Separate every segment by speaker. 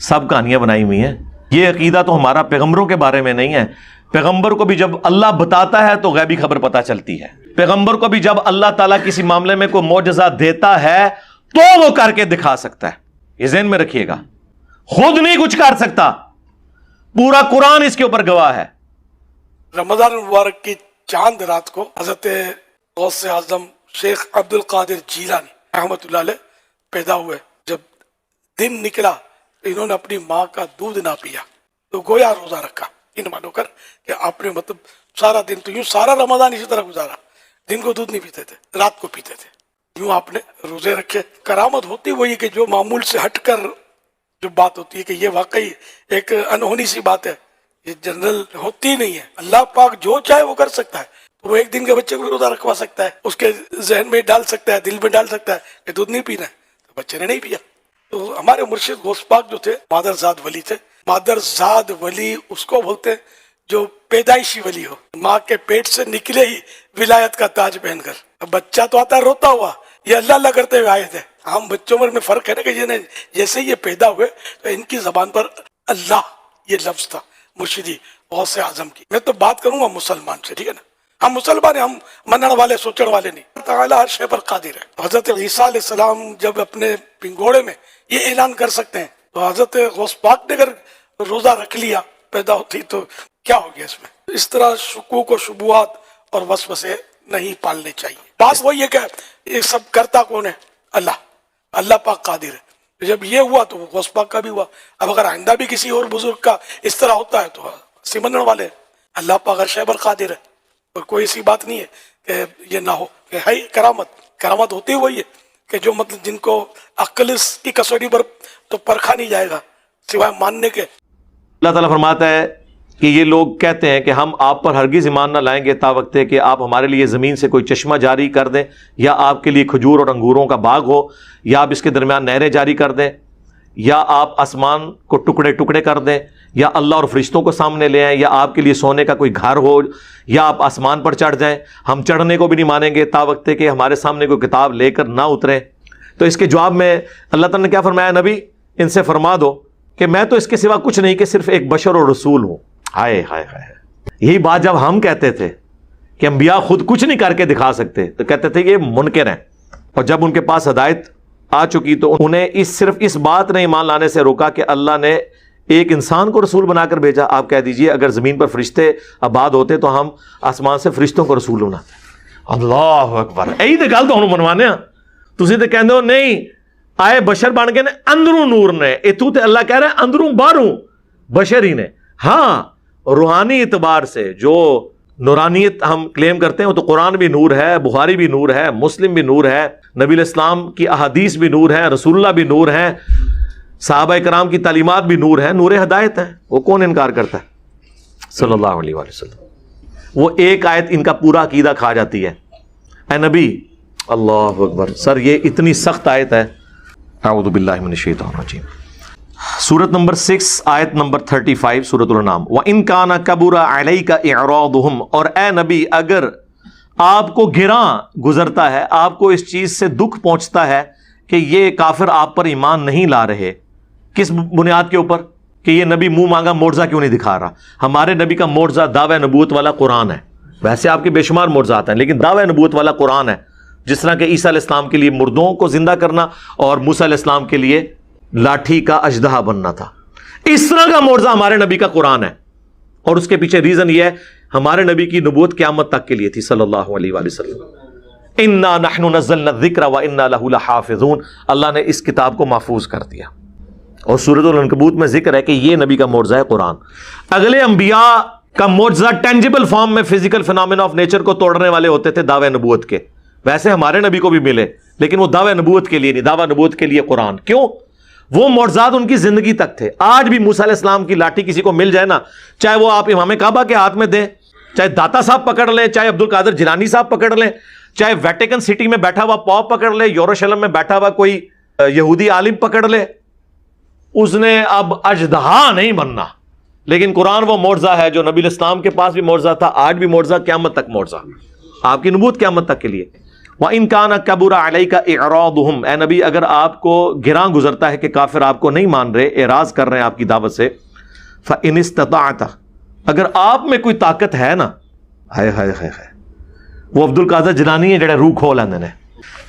Speaker 1: سب کہانیاں بنائی ہوئی ہیں. یہ عقیدہ تو ہمارا پیغمبروں کے بارے میں نہیں ہے. پیغمبر کو بھی جب اللہ بتاتا ہے تو غیبی خبر پتہ چلتی ہے. پیغمبر کو بھی جب اللہ تعالیٰ کسی معاملے میں کوئی معجزہ دیتا ہے تو وہ کر کے دکھا سکتا ہے. یہ ذہن میں رکھیے گا. خود نہیں کچھ کر سکتا. پورا قرآن اس کے اوپر گواہ ہے.
Speaker 2: رمضان المبارک کی چاند رات کو حضرت غوث اعظم شیخ عبد القادر جیلانی رحمۃ اللہ علیہ پیدا ہوئے. جب دن نکلا انہوں نے اپنی ماں کا دودھ نہ پیا تو گویا روزہ رکھا، ان مانو کر کہ آپ نے مطلب سارا دن تو یوں سارا رمضان اسی طرح گزارا. دن کو دودھ نہیں پیتے تھے، رات کو پیتے تھے. یوں آپ نے روزے رکھے. کرامت ہوتی وہی کہ جو معمول سے ہٹ کر جو بات ہوتی ہے کہ یہ واقعی ایک انہونی سی بات ہے، یہ جنرل ہوتی نہیں ہے. اللہ پاک جو چاہے وہ کر سکتا ہے. وہ ایک دن کے بچے کو روزہ رکھوا سکتا ہے، اس کے ذہن میں ڈال سکتا ہے، دل میں ڈال سکتا ہے کہ دودھ نہیں پینا ہے، تو بچے نے نہیں پیا. تو ہمارے مرشد غوث پاک جو تھے مادر زاد ولی تھے. مادر زاد ولی اس کو بولتے ہیں جو پیدائشی ولی ہو، ماں کے پیٹ سے نکلے ہی ولایت کا تاج پہن کر. اب بچہ تو آتا ہے روتا ہوا، یہ اللہ اللہ کرتے ہوئے آئے تھے. ہم بچوں میں فرق ہے نا کہ جیسے یہ پیدا ہوئے تو ان کی زبان پر اللہ یہ لفظ تھا مرشدی غوث اعظم کی. میں تو بات کروں گا مسلمان سے، ٹھیک ہے نا. ہم مسلمان ہیں، ہم منن والے سوچن والے نہیں. تعالیٰ ہر شے پر قادر ہے. حضرت عیسیٰ علیہ السلام جب اپنے پنگوڑے میں یہ اعلان کر سکتے ہیں تو حضرت غوث پاک نے اگر روزہ رکھ لیا پیدا ہوتی تو کیا ہو گیا اس میں. اس طرح شکوک و شبہات اور وسوسے نہیں پالنے چاہیے. بات وہی ہے کہ یہ سب کرتا کون ہے؟ اللہ پاک قادر ہے. جب یہ ہوا تو غوث پاک کا بھی ہوا. اب اگر آئندہ بھی کسی اور بزرگ کا اس طرح ہوتا ہے تو سمجھنے والے اللہ پاک ہر شے پر قادر ہے. اور کوئی ایسی بات نہیں ہے کہ یہ نہ ہو. کہ ہے کرامت ہوتی وہی ہے کہ جو مطلب جن کو عقل کی کسوٹی پر تو پرکھا نہیں جائے گا سوائے ماننے کے.
Speaker 1: اللہ تعالیٰ فرماتا ہے کہ یہ لوگ کہتے ہیں کہ ہم آپ پر ہرگز ایمان نہ لائیں گے تا وقت ہے کہ آپ ہمارے لیے زمین سے کوئی چشمہ جاری کر دیں، یا آپ کے لیے کھجور اور انگوروں کا باغ ہو، یا آپ اس کے درمیان نہریں جاری کر دیں، یا آپ آسمان کو ٹکڑے ٹکڑے کر دیں، یا اللہ اور فرشتوں کو سامنے لے آئیں، یا آپ کے لیے سونے کا کوئی گھر ہو، یا آپ آسمان پر چڑھ جائیں. ہم چڑھنے کو بھی نہیں مانیں گے تا وقت ہے کہ ہمارے سامنے کوئی کتاب لے کر نہ اتریں. تو اس کے جواب میں اللہ تعالیٰ نے کیا فرمایا؟ نبی ان سے فرما دو کہ میں تو اس کے سوا کچھ نہیں کہ صرف ایک بشر اور رسول ہوں. ہائے ہائے ہائے. یہی بات جب ہم کہتے تھے کہ انبیاء خود کچھ نہیں کر کے دکھا سکتے تو کہتے تھے یہ منکر ہیں. اور جب ان کے پاس ہدایت آ چکی تو انہیں صرف اس بات نے ایمان لانے سے روکا کہ اللہ نے ایک انسان کو رسول بنا کر بھیجا. آپ کہہ دیجئے اگر زمین پر فرشتے آباد ہوتے تو ہم آسمان سے فرشتوں کو رسول بناتے. اللہ اکبر. یہی تو گل تو منوانے ہاں. تسی تو کہندے ہو نہیں آئے بشر بن کے نے اندروں نور نے، اتوں تے اللہ کہہ رہا ہے اندروں باہروں بشر ہی نے. ہاں روحانی اعتبار سے جو نورانیت ہم کلیم کرتے ہیں وہ تو قرآن بھی نور ہے، بخاری بھی نور ہے، مسلم بھی نور ہے، نبی الاسلام کی احادیث بھی نور ہے، رسول اللہ بھی نور ہے، صحابہ کرام کی تعلیمات بھی نور ہے، نور ہدایت ہے. وہ کون انکار کرتا ہے؟ صلی اللہ علیہ وآلہ وسلم. وہ ایک آیت ان کا پورا عقیدہ کھا جاتی ہے. اے نبی، اللہ اکبر. سر یہ اتنی سخت آیت ہے. اعوذ باللہ من الشیطان الرجیم. سورت نمبر 6 آیت نمبر 35 سورۃ الانعام. وَإِن كَانَ كَبُرَ عَلَيْكَ إِعْرَاضُهُمْ. اور اے نبی اگر آپ کو گراں گزرتا ہے، آپ کو اس چیز سے دکھ پہنچتا ہے کہ یہ کافر آپ پر ایمان نہیں لا رہے، کس بنیاد کے اوپر؟ کہ یہ نبی منہ مانگا معجزہ کیوں نہیں دکھا رہا. ہمارے نبی کا معجزہ دعوی نبوت والا قرآن ہے. ویسے آپ کے بے شمار معجزات ہیں لیکن دعوی نبوت والا قرآن ہے. جس طرح کہ عیسیٰ علیہ السلام کے لیے مردوں کو زندہ کرنا اور موسیٰ علیہ السلام کے لیے لاٹھی کا اژدہا بننا تھا، اس طرح کا معجزہ ہمارے نبی کا قرآن ہے. اور اس کے پیچھے ریزن یہ ہے ہمارے نبی کی نبوت قیامت تک کے لیے تھی صلی اللہ علیہ وآلہ وسلم. انا نحن نزلنا الذکر وانا لہ لحافظون. اللہ نے اس کتاب کو محفوظ کر دیا. اور سورۃ العنکبوت میں ذکر ہے کہ یہ نبی کا معجزہ ہے قرآن. اگلے انبیاء کا معجزہ ٹینجیبل فارم میں فزیکل فینومینا آف نیچر کو توڑنے والے ہوتے تھے دعوی نبوت کے. ویسے ہمارے نبی کو بھی ملے لیکن وہ دعوی نبوت کے لیے نہیں، دعوی نبوت کے لیے قرآن. کیوں؟ وہ معجزات ان کی زندگی تک تھے. آج بھی موسیٰ علیہ السلام کی لاٹھی کسی کو مل جائے نا، چاہے وہ آپ امام کعبہ کے ہاتھ میں دیں، چاہے داتا صاحب پکڑ لیں، چاہے عبد القادر جیلانی صاحب پکڑ لیں، چاہے ویٹیکن سٹی میں بیٹھا ہوا پاپ پکڑ لے، یروشلم میں بیٹھا ہوا کوئی یہودی عالم پکڑ لے، اس نے اب اژدہا نہیں بننا. لیکن قرآن وہ معجزہ ہے جو نبی الاسلام کے پاس بھی معجزہ تھا، آج بھی معجزہ، قیامت تک معجزہ. آپ کی نبوت قیامت تک کے لیے. وَإِن كَانَ كَبُرَ عَلَيْكَ إِعْرَاضُهُمْ، اے نبی اگر آپ کو گراں گزرتا ہے کہ کافر آپ کو نہیں مان رہے، اعراض کر رہے ہیں آپ کی دعوت سے، فَإِنِ اسْتَطَعْتَ، اگر آپ میں کوئی طاقت ہے نا، ہائے ہائے ہائے ہائے، وہ عبد القادر جیلانی ہے جڑے روح کھول لیندے نے،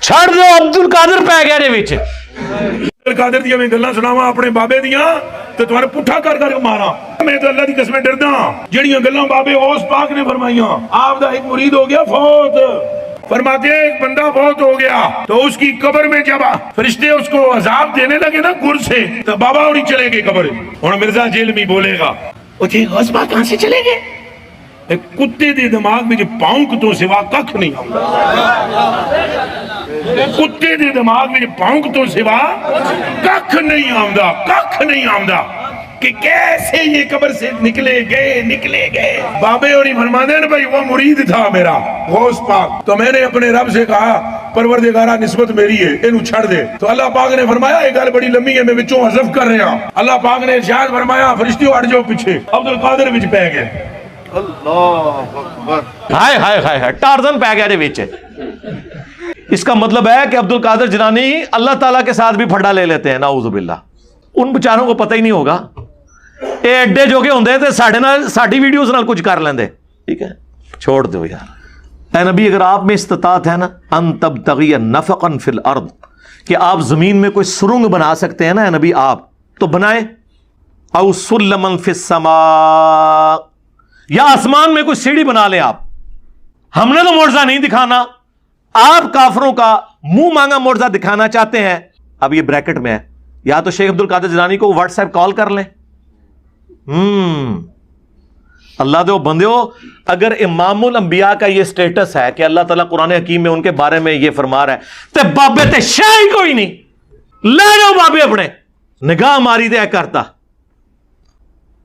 Speaker 1: چھڑ دو عبد القادر پہ گیا دے وچ،
Speaker 3: عبد القادر دیاں میں گلاں سناواں اپنے بابے دیاں تے تمہارے پٹھا کر کر کے ماراں، میں تو اللہ دی قسمیں ڈردا جڑیاں گلاں بابے غوث پاک نے فرمائیاں، آپ دا ایک مرید ہو گیا فوت، فرماتے ہیں ایک بندہ فوت ہو گیا تو اس کی قبر میں جب فرشتے اس کو عذاب دینے لگے نا گر سے، تو بابا انہی چلے گئے قبر، اور مرزا جیل میں بولے گا وہ جی غوث پاک کہاں سے چلے گئے؟ ایک کتے دے دماغ میں جو پاؤنک تو سوا ککھ نہیں آؤں، کتے دے دماغ میں جو پاؤنک تو سوا ککھ نہیں آؤں کہ کیسے یہ قبر سے نکلے گئے۔ بابے اور فرماتے ہیں بھائی وہ مرید تھا میرا غوث پاک، تو میں نے اپنے رب سے کہا پروردگارہ نسبت میری ہے انہوں چھڑ دے، تو اللہ پاک نے فرمایا یہ گل بڑی لمبی ہے میں وچوں حذف کر رہا ہوں، اللہ پاک نے ارشاد فرمایا فرشتیوں ہٹ جاؤ پیچھے، عبد القادر وچ پہ گئے،
Speaker 4: اللہ اکبر،
Speaker 1: ہائے ہائے ہائے ہائے، ٹارزن پہ گیا دے وچ۔ اس کا مطلب ہے کہ عبد القادر جیلانی اللہ تعالیٰ کے ساتھ بھی پھڈا لے لیتے ہیں، نعوذ باللہ، ان بیچاروں کو پتہ ہی نہیں ہوگا، اے ایڈے جو کہ ہوندے تے ساڈے نال ساڈی ویڈیوز نال کچھ کر لیندے، ٹھیک ہے چھوڑ دو یار۔ اے نبی اگر آپ میں استطاعت ہے نا ان تبتغی نفقا فی الارض، کہ آپ زمین میں کوئی سرنگ بنا سکتے ہیں نا اے نبی آپ تو بنائیں، او سلما فی السماء، یا آسمان میں کوئی سیڑھی بنا لیں آپ، ہم نے تو معجزہ نہیں دکھانا، آپ کافروں کا منہ مانگا معجزہ دکھانا چاہتے ہیں۔ اب یہ بریکٹ میں ہے، یا تو شیخ عبد القادر جیلانی کو واٹس ایپ کال کر لیں، اللہ دے بندیو، اگر امام الانبیاء کا یہ سٹیٹس ہے کہ اللہ تعالیٰ قرآن حکیم میں ان کے بارے میں یہ فرما رہا ہے، تے بابے تے شاہی کوئی نہیں، لے جاؤ بابے اپنے، نگاہ ماری دے کرتا،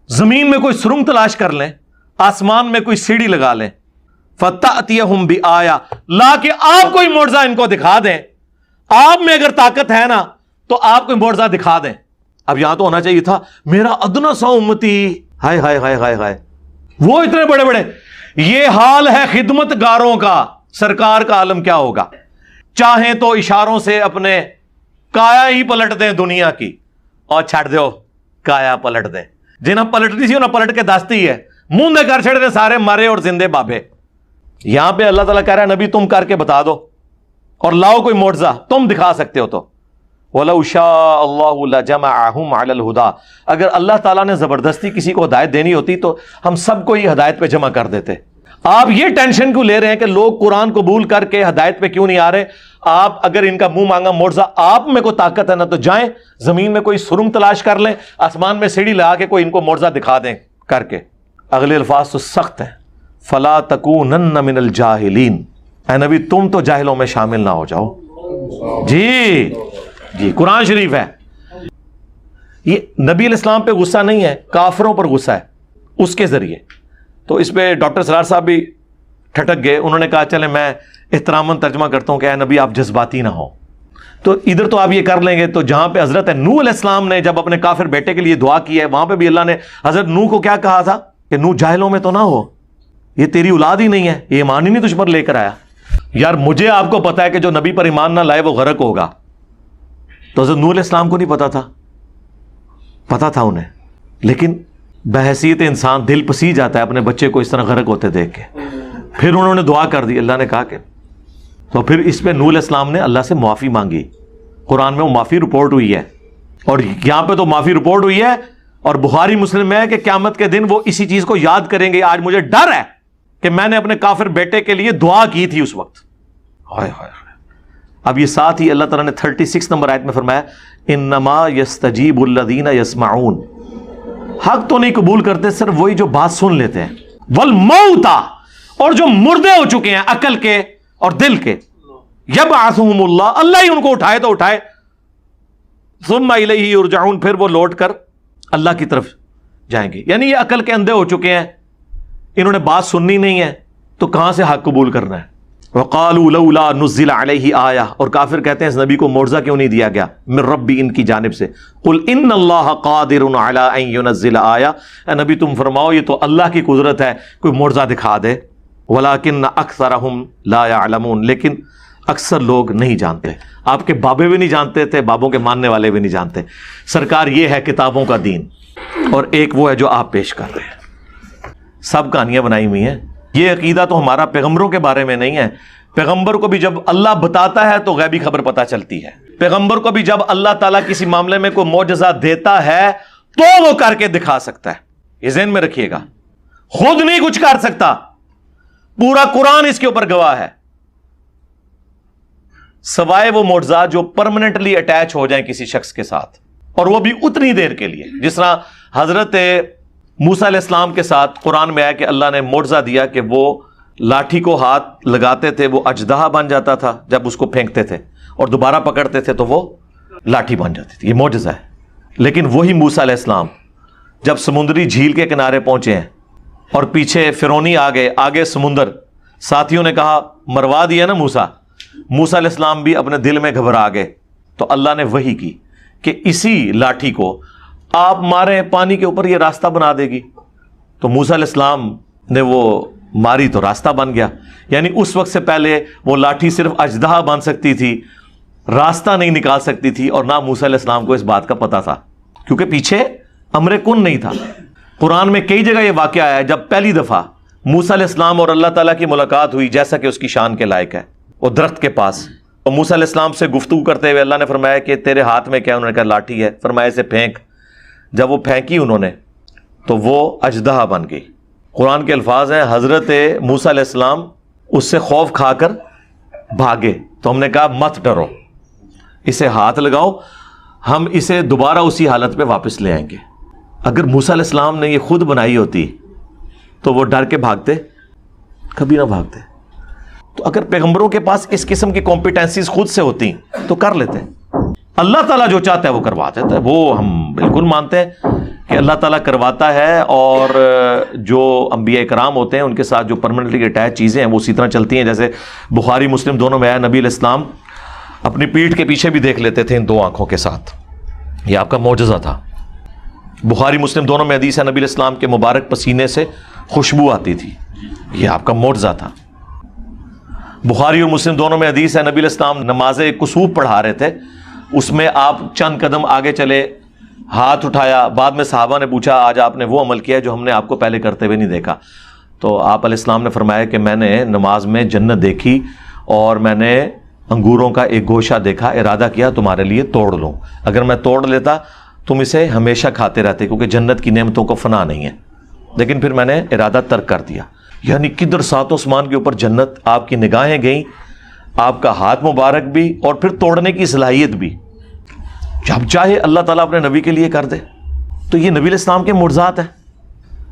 Speaker 1: زمین میں کوئی سرنگ تلاش کر لیں، آسمان میں کوئی سیڑھی لگا لیں، فَتَأْتِيَهُمْ بِآيَةٍ، لا کہ آپ کوئی معجزہ ان کو دکھا دیں، آپ میں اگر طاقت ہے نا تو آپ کوئی معجزہ دکھا دیں۔ اب یہاں تو ہونا چاہیے تھا میرا ادنا سا امتی، ہائے ہائے ہائے ہائے ہائے، وہ اتنے بڑے بڑے، یہ حال ہے خدمت گاروں کا، سرکار کا عالم کیا ہوگا؟ چاہیں تو اشاروں سے اپنے کایا ہی پلٹ دیں دنیا کی، اور چھڑ دو کایا پلٹ دیں، جنہیں پلٹنی سی انہیں پلٹ کے دستی ہے، منہ دے کر چھڑ دیں سارے مرے اور زندے بابے۔ یہاں پہ اللہ تعالیٰ کہہ رہا ہے نبی تم کر کے بتا دو اور لاؤ کوئی معجزہ، تم دکھا سکتے ہو تو۔ وَلَوْ شَاءَ اللَّهُ لَجَمَعَهُمْ عَلَى الْهُدَى، اگر اللہ تعالیٰ نے زبردستی کسی کو ہدایت دینی ہوتی تو ہم سب کو ہی ہدایت پہ جمع کر دیتے۔ آپ یہ ٹینشن کیوں لے رہے ہیں کہ لوگ قرآن قبول کر کے ہدایت پہ کیوں نہیں آ رہے؟ آپ اگر ان کا منہ مانگا معجزہ آپ میں کوئی طاقت ہے نا تو جائیں زمین میں کوئی سرنگ تلاش کر لیں، آسمان میں سیڑھی لگا کے کوئی ان کو معجزہ دکھا دیں کر کے۔ اگلے الفاظ تو سخت ہیں، فَلَا تَكُونَنَّ مِنَ الْجَاهِلِينَ، اے نبی تم تو جاہلوں میں شامل نہ ہو جاؤ۔ جی قرآن شریف ہے، یہ نبی علیہ السلام پہ غصہ نہیں ہے، کافروں پر غصہ ہے اس کے ذریعے۔ تو اس پہ ڈاکٹر سرار صاحب بھی ٹھٹک گئے، انہوں نے کہا چلے میں احتراماً ترجمہ کرتا ہوں کہ اے نبی آپ جذباتی نہ ہو، تو ادھر تو آپ یہ کر لیں گے، تو جہاں پہ حضرت نوح علیہ السلام نے جب اپنے کافر بیٹے کے لیے دعا کی ہے وہاں پہ بھی اللہ نے حضرت نوح کو کیا کہا تھا کہ نوح جاہلوں میں تو نہ ہو، یہ تیری اولاد ہی نہیں ہے، یہ ایمان ہی نہیں تجھ پر لے کر آیا۔ یار مجھے آپ کو پتا ہے کہ جو نبی پر ایمان نہ لائے وہ غرق ہوگا، تو حضرت نوح علیہ السلام کو نہیں پتا تھا؟ پتا تھا انہیں، لیکن بحیثیت انسان دل پسی جاتا ہے اپنے بچے کو اس طرح غرق ہوتے دیکھ کے۔ پھر انہوں نے دعا کر دی، اللہ نے کہا کہ تو پھر اس پہ نوح علیہ السلام نے اللہ سے معافی مانگی، قرآن میں وہ معافی رپورٹ ہوئی ہے، اور یہاں پہ تو معافی رپورٹ ہوئی ہے، اور بخاری مسلم میں ہے کہ قیامت کے دن وہ اسی چیز کو یاد کریں گے، آج مجھے ڈر ہے کہ میں نے اپنے کافر بیٹے کے لیے دعا کی تھی اس وقت۔ ہائے ہائے۔ اب یہ ساتھ ہی اللہ تعالیٰ نے 36 نمبر آیت میں فرمایا انما یستجیب الذین یسمعون، حق تو نہیں قبول کرتے صرف وہی جو بات سن لیتے ہیں، والموتى، اور جو مردے ہو چکے ہیں عقل کے اور دل کے، یبعثہم اللہ، اللہ ہی ان کو اٹھائے تو اٹھائے، ثم الیہ یرجعون، پھر وہ لوٹ کر اللہ کی طرف جائیں گے۔ یعنی یہ عقل کے اندھے ہو چکے ہیں، انہوں نے بات سننی نہیں ہے تو کہاں سے حق قبول کرنا ہے۔ وقالوا لولا نزل علیہ آیہ، اور کافر کہتے ہیں اس نبی کو معجزہ کیوں نہیں دیا گیا من ربی، ان کی جانب سے۔ قل ان اللہ قادر علی ان ینزل آیہ، اے نبی تم فرماؤ یہ تو اللہ کی قدرت ہے کوئی معجزہ دکھا دے، ولکن اکثرہم لا یعلمون، لیکن اکثر لوگ نہیں جانتے. آپ کے بابے بھی نہیں جانتے تھے, بابوں کے ماننے والے بھی نہیں جانتے. سرکار یہ ہے کتابوں کا دین, اور ایک وہ ہے جو آپ پیش کر رہے ہیں. سب کہانیاں بنائی ہوئی ہیں. یہ عقیدہ تو ہمارا پیغمبروں کے بارے میں نہیں ہے. پیغمبر کو بھی جب اللہ بتاتا ہے تو غیبی خبر پتہ چلتی ہے. پیغمبر کو بھی جب اللہ تعالیٰ کسی معاملے میں کوئی معجزہ دیتا ہے تو وہ کر کے دکھا سکتا ہے. یہ ذہن میں رکھیے گا. خود نہیں کچھ کر سکتا, پورا قرآن اس کے اوپر گواہ ہے, سوائے وہ معجزات جو پرماننٹلی اٹیچ ہو جائیں کسی شخص کے ساتھ, اور وہ بھی اتنی دیر کے لیے. جس طرح حضرت موسیٰ علیہ السلام کے ساتھ قرآن میں آیا کہ اللہ نے معجزہ دیا کہ وہ لاٹھی کو ہاتھ لگاتے تھے, وہ اژدہا بن جاتا تھا جب اس کو پھینکتے تھے, اور دوبارہ پکڑتے تھے تو وہ لاٹھی بن جاتی تھی. یہ معجزہ ہے. لیکن وہی موسیٰ علیہ السلام جب سمندری جھیل کے کنارے پہنچے ہیں اور پیچھے فرعونی آ گئے, آگے سمندر, ساتھیوں نے کہا مروا دیا نا موسیٰ. موسیٰ علیہ السلام بھی اپنے دل میں گھبرا گئے, تو اللہ نے وحی کی کہ اسی لاٹھی کو آپ ماریں, پانی کے اوپر یہ راستہ بنا دے گی. تو موسیٰ علیہ السلام نے وہ ماری تو راستہ بن گیا. یعنی اس وقت سے پہلے وہ لاٹھی صرف اژدہا بن سکتی تھی, راستہ نہیں نکال سکتی تھی, اور نہ موسیٰ علیہ السلام کو اس بات کا پتہ تھا, کیونکہ پیچھے امر کن نہیں تھا. قرآن میں کئی جگہ یہ واقعہ آیا ہے جب پہلی دفعہ موسیٰ علیہ السلام اور اللہ تعالیٰ کی ملاقات ہوئی, جیسا کہ اس کی شان کے لائق ہے, وہ درخت کے پاس. اور موسیٰ علیہ السلام سے گفتگو کرتے ہوئے اللہ نے فرمایا کہ تیرے ہاتھ میں کیا؟ انہوں نے کہا لاٹھی ہے. فرمایا اسے پھینک. جب وہ پھینکی انہوں نے تو وہ اژدہا بن گئی. قرآن کے الفاظ ہیں حضرت موسیٰ علیہ السلام اس سے خوف کھا کر بھاگے. تو ہم نے کہا مت ڈرو, اسے ہاتھ لگاؤ, ہم اسے دوبارہ اسی حالت پہ واپس لے آئیں گے. اگر موسیٰ علیہ السلام نے یہ خود بنائی ہوتی تو وہ ڈر کے بھاگتے؟ کبھی نہ بھاگتے. تو اگر پیغمبروں کے پاس اس قسم کی کمپیٹنسیز خود سے ہوتی تو کر لیتے. اللہ تعالیٰ جو چاہتا ہے وہ کروا دیتا ہے. وہ ہم بالکل مانتے ہیں کہ اللہ تعالیٰ کرواتا ہے, اور جو انبیاء کرام ہوتے ہیں ان کے ساتھ جو پرماننٹلی اٹیچ چیزیں ہیں وہ اسی طرح چلتی ہیں. جیسے بخاری مسلم دونوں میں آیا, نبی علیہ السلام اپنی پیٹھ کے پیچھے بھی دیکھ لیتے تھے ان دو آنکھوں کے ساتھ. یہ آپ کا معجزہ تھا. بخاری مسلم دونوں میں حدیث ہے نبی علیہ السلام کے مبارک پسینے سے خوشبو آتی تھی. یہ آپ کا معجزہ تھا. بخاری اور مسلم دونوں میں حدیث ہے نبی علیہ السلام نماز کسوف پڑھا رہے تھے, اس میں آپ چند قدم آگے چلے, ہاتھ اٹھایا. بعد میں صحابہ نے پوچھا آج آپ نے وہ عمل کیا جو ہم نے آپ کو پہلے کرتے ہوئے نہیں دیکھا. تو آپ علیہ السلام نے فرمایا کہ میں نے نماز میں جنت دیکھی, اور میں نے انگوروں کا ایک گوشہ دیکھا, ارادہ کیا تمہارے لیے توڑ لوں. اگر میں توڑ لیتا تم اسے ہمیشہ کھاتے رہتے, کیونکہ جنت کی نعمتوں کو فنا نہیں ہے. لیکن پھر میں نے ارادہ ترک کر دیا. یعنی کدھر سات آسمان کے اوپر جنت, آپ کی نگاہیں گئیں, آپ کا ہاتھ مبارک بھی, اور پھر توڑنے کی صلاحیت بھی. جب چاہے اللہ تعالیٰ اپنے نبی کے لیے کر دے. تو یہ نبی علیہ السلام کے معجزات ہیں.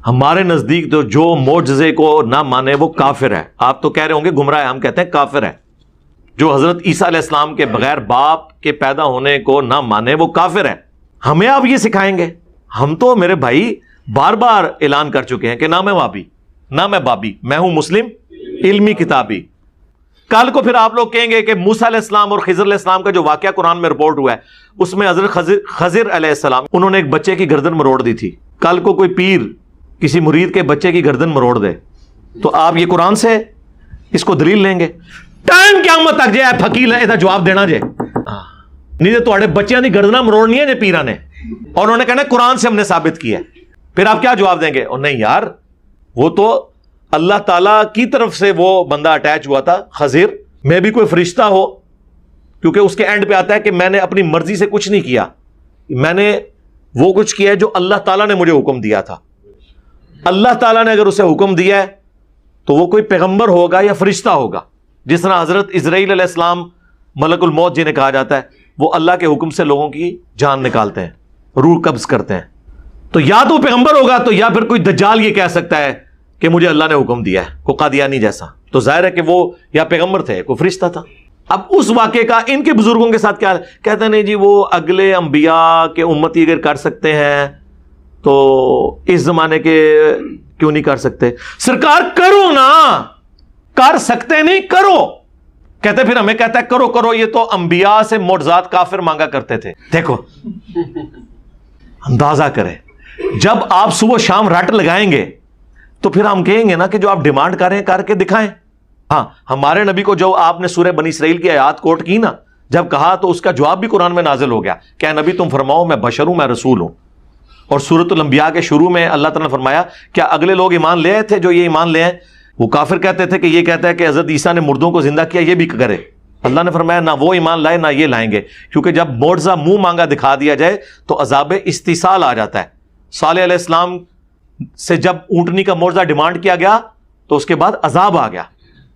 Speaker 1: ہمارے نزدیک تو جو معجزے کو نہ مانے وہ کافر ہے. آپ تو کہہ رہے ہوں گے گمراہ ہے, ہم کہتے ہیں کافر ہے. جو حضرت عیسیٰ علیہ السلام کے بغیر باپ کے پیدا ہونے کو نہ مانے وہ کافر ہے. ہمیں آپ یہ سکھائیں گے؟ ہم تو میرے بھائی بار بار اعلان کر چکے ہیں کہ نہ میں وابی نہ میں بابی, میں ہوں مسلم علمی کتابی. کل کو پھر آپ لوگ کہیں گے کہ موسیٰ علیہ السلام اور خضر علیہ السلام کا جو واقعہ قرآن میں رپورٹ ہوا ہے اس میں حضرت خضر علیہ السلام انہوں نے ایک بچے کی گردن مروڑ دی تھی. کل کو کوئی پیر کسی مرید کے بچے کی گردن مروڑ دے تو آپ یہ قرآن سے اس کو دلیل لیں گے؟ ٹائم قیامت تک جائے فقیر ہے جواب دینا جائے نہیں تو تھوڑے بچیاں دی گردناں مروڑنی ہے پیرا نے, اور انہوں نے کہنا قرآن سے ہم نے ثابت کیا ہے. پھر آپ کیا جواب دیں گے؟ اور نہیں یار, وہ تو اللہ تعالیٰ کی طرف سے وہ بندہ اٹیچ ہوا تھا خضر, میں بھی کوئی فرشتہ ہو, کیونکہ اس کے اینڈ پہ آتا ہے کہ میں نے اپنی مرضی سے کچھ نہیں کیا, میں نے وہ کچھ کیا ہے جو اللہ تعالیٰ نے مجھے حکم دیا تھا. اللہ تعالیٰ نے اگر اسے حکم دیا ہے تو وہ کوئی پیغمبر ہوگا یا فرشتہ ہوگا. جس طرح حضرت اسرائیل علیہ السلام ملک الموت جنہیں کہا جاتا ہے, وہ اللہ کے حکم سے لوگوں کی جان نکالتے ہیں, روح قبض کرتے ہیں. تو یا تو پیغمبر ہوگا تو یا پھر کوئی دجال یہ کہہ سکتا ہے کہ مجھے اللہ نے حکم دیا ہے, کوئی قادیانی جیسا. تو ظاہر ہے کہ وہ یا پیغمبر تھے کوئی فرشتہ تھا. اب اس واقعے کا ان کے بزرگوں کے ساتھ کیا کہتے ہیں؟ نہیں جی وہ اگلے انبیاء کے امتی اگر کر سکتے ہیں تو اس زمانے کے کیوں نہیں کر سکتے؟ سرکار کرو نا, کر سکتے نہیں کرو. کہتے پھر ہمیں کہتا ہے کرو کرو, یہ تو انبیاء سے معجزات کافر مانگا کرتے تھے. دیکھو اندازہ کرے, جب آپ صبح شام رٹ لگائیں گے تو پھر ہم کہیں گے نا کہ جو آپ ڈیمانڈ کریں کر کے دکھائیں. ہاں ہمارے نبی کو جو آپ نے سورہ بنی اسرائیل کی آیات کوٹ کی نا، جب کہا تو اس کا جواب بھی قرآن میں نازل ہو گیا، کہ نبی تم فرماؤ میں بشر ہوں، میں رسول ہوں۔ اور سورۃ الانبیاء کے شروع میں اللہ تعالیٰ نے فرمایا کیا اگلے لوگ ایمان لے آئے تھے جو یہ ایمان لے آئے؟ وہ کافر کہتے تھے کہ یہ کہتا ہے کہ حضرت عیسیٰ نے مردوں کو زندہ کیا، یہ بھی کرے۔ اللہ نے فرمایا نہ وہ ایمان لائے نہ یہ لائیں گے، کیونکہ جب معجزہ منہ مانگا دکھا دیا جائے تو عذاب استیصال آ جاتا ہے۔ صالح علیہ السلام سے جب اونٹنی کا معجزہ ڈیمانڈ کیا گیا تو اس کے بعد عذاب آ گیا۔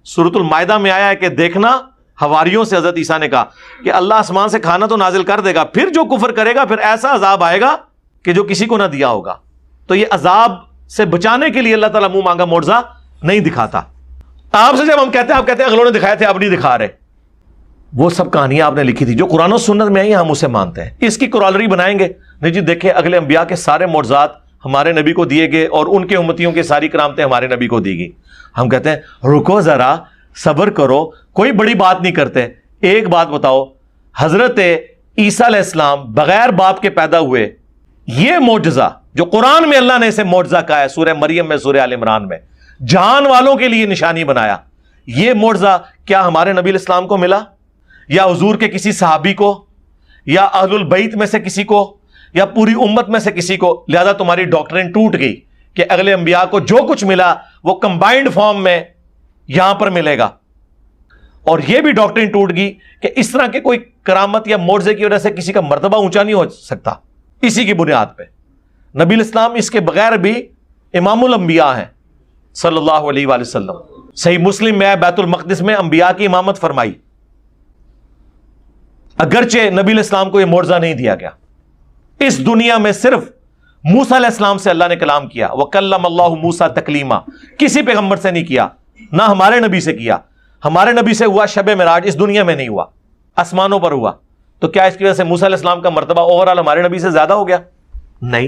Speaker 1: سورۃ المائدہ میں آیا ہے کہ دیکھنا، حواریوں سے حضرت عیسیٰ نے کہا کہ اللہ آسمان سے کھانا تو نازل کر دے گا، پھر جو کفر کرے گا پھر ایسا عذاب آئے گا کہ جو کسی کو نہ دیا ہوگا۔ تو یہ عذاب سے بچانے کے لیے اللہ تعالیٰ منہ مانگا معجزہ نہیں دکھاتا۔ آپ سے جب ہم کہتے ہیں، آپ کہتے ہیں اگلوں نے دکھائے تھے، اب نہیں دکھا رہے، وہ سب کہانیاں آپ نے لکھی تھی جو قرآن و سنت میں آئی، ہم اسے مانتے ہیں۔ اس کی کورالری بنائیں گے نہیں جی دیکھیں اگلے انبیاء کے سارے معجزات ہمارے نبی کو دیے گئے اور ان کے امتیوں کی ساری کرامتیں ہمارے نبی کو دی گئی۔ ہم کہتے ہیں رکو ذرا، صبر کرو، کوئی بڑی بات نہیں کرتے۔ ایک بات بتاؤ، حضرت عیسیٰ علیہ السلام بغیر باپ کے پیدا ہوئے، یہ معجزہ جو قرآن میں اللہ نے اسے معجزہ کہا ہے، سورہ مریم میں، سورہ آل عمران میں، جہان والوں کے لیے نشانی بنایا، یہ معجزہ کیا ہمارے نبی علیہ السلام کو ملا، یا حضور کے کسی صحابی کو، یا اہل البیت میں سے کسی کو، یا پوری امت میں سے کسی کو؟ لہذا تمہاری ڈاکٹرین ٹوٹ گئی کہ اگلے انبیاء کو جو کچھ ملا وہ کمبائنڈ فارم میں یہاں پر ملے گا، اور یہ بھی ڈاکٹرین ٹوٹ گئی کہ اس طرح کے کوئی کرامت یا معجزے کی وجہ سے کسی کا مرتبہ اونچا نہیں ہو سکتا۔ اسی کی بنیاد پہ نبی الاسلام اس کے بغیر بھی امام الانبیاء ہیں صلی اللہ علیہ وآلہ وسلم۔ صحیح مسلم میں بیت المقدس میں انبیاء کی امامت فرمائی، اگرچہ نبی الاسلام کو یہ معجزہ نہیں دیا گیا۔ اس دنیا میں صرف موسیٰ علیہ السلام سے اللہ نے کلام کیا، وَكَلَّمَ اللَّهُ مُوسَىٰ تَكْلِيمًا، کسی پیغمبر سے نہیں کیا، نہ ہمارے نبی سے کیا۔ ہمارے نبی سے ہوا شب معراج، اس دنیا میں نہیں ہوا، آسمانوں پر ہوا۔ تو کیا اس کی وجہ سے موسیٰ علیہ السلام کا مرتبہ اوورال ہمارے نبی سے زیادہ ہو گیا؟ نہیں۔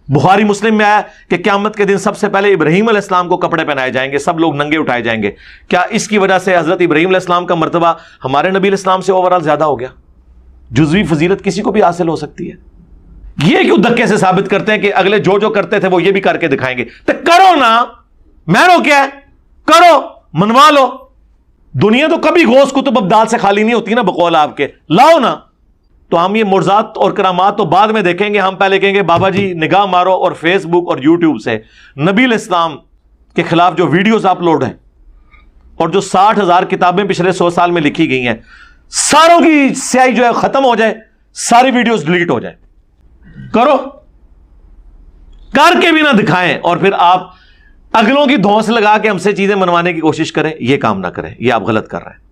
Speaker 1: بخاری مسلم میں آیا کہ قیامت کے دن سب سے پہلے ابراہیم علیہ السلام کو کپڑے پہنائے جائیں گے، سب لوگ ننگے اٹھائے جائیں گے۔ کیا اس کی وجہ سے حضرت ابراہیم علیہ السلام کا مرتبہ ہمارے نبی علیہ السلام سے اوورال زیادہ ہو گیا؟ جزوی فضیلت کسی کو بھی حاصل ہو سکتی ہے۔ یہ کیوں دھکے سے ثابت کرتے ہیں کہ اگلے جو جو کرتے تھے وہ یہ بھی کر کے دکھائیں گے؟ تو کرو نا، میں رو کیا ہے، کرو، منوا لو۔ دنیا تو کبھی غوث کتب ابدال سے خالی نہیں ہوتی نا، بقول آپ کے، لاؤ نا۔ تو ہم یہ معجزات اور کرامات تو بعد میں دیکھیں گے، ہم پہلے کہیں گے بابا جی نگاہ مارو اور فیس بک اور یوٹیوب سے نبی علیہ السلام کے خلاف جو ویڈیوز اپلوڈ ہیں اور جو 60,000 کتابیں پچھلے 100 سال میں لکھی گئی ہیں، ساروں کی سیاہی جو ہے ختم ہو جائے، ساری ویڈیوز ڈیلیٹ ہو جائیں۔ کرو، کر کے بھی نہ دکھائیں، اور پھر آپ اگلوں کی دھونس لگا کے ہم سے چیزیں منوانے کی کوشش کریں، یہ کام نہ کریں، یہ آپ غلط کر رہے ہیں۔